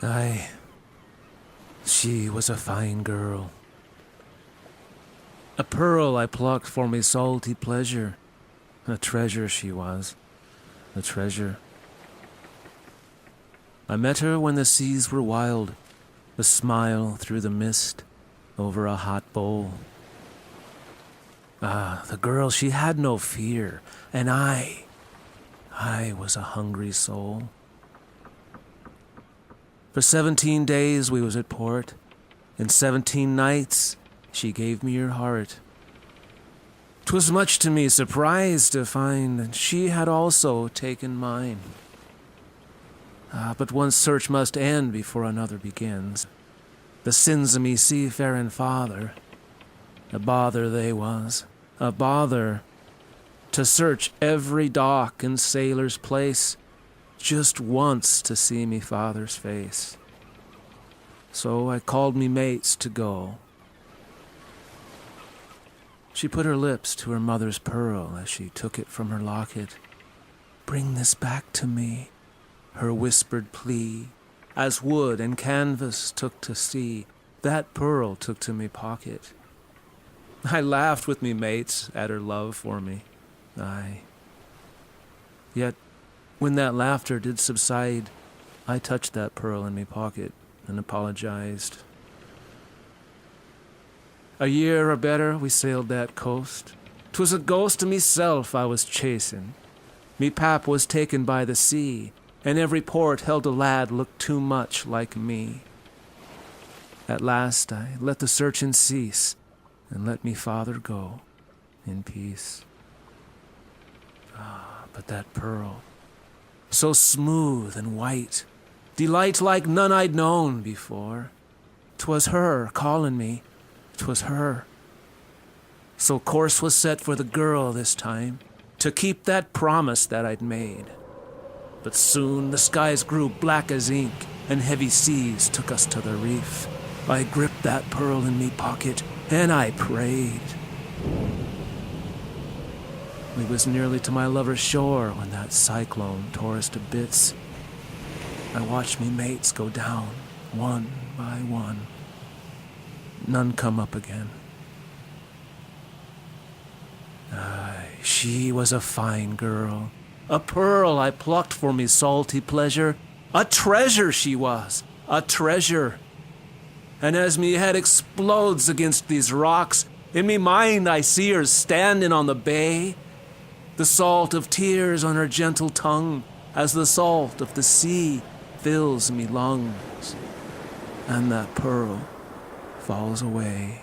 Aye, she was a fine girl. A pearl I plucked for me salty pleasure. A treasure she was, a treasure. I met her when the seas were wild, a smile through the mist over a hot bowl. Ah, the girl, she had no fear, and I was a hungry soul. For 17 days we was at port, and 17 nights she gave me her heart. 'Twas much to me surprise to find that she had also taken mine. Ah, but one search must end before another begins. The sins of me seafaring father, a bother they was, a bother, to search every dock and sailor's place, just once to see me father's face. So I called me mates to go. She put her lips to her mother's pearl as she took it from her locket. "Bring this back to me," her whispered plea, as wood and canvas took to sea, that pearl took to me pocket. I laughed with me mates at her love for me, aye. Yet, when that laughter did subside, I touched that pearl in me pocket and apologized. A year or better we sailed that coast. 'Twas a ghost of meself I was chasing. Me pap was taken by the sea, and every port held a lad looked too much like me. At last I let the searching cease, and let me father go in peace. Ah, but that pearl, so smooth and white, delight like none I'd known before. 'Twas her calling me, 'twas her. So course was set for the girl this time, to keep that promise that I'd made. But soon the skies grew black as ink, and heavy seas took us to the reef. I gripped that pearl in me pocket, and I prayed. We was nearly to my lover's shore when that cyclone tore us to bits. I watched me mates go down, one by one. None come up again. Aye, she was a fine girl. A pearl I plucked for me salty pleasure. A treasure she was, a treasure. And as me head explodes against these rocks, in me mind I see her standing on the bay, the salt of tears on her gentle tongue, as the salt of the sea fills me lungs, and that pearl falls away.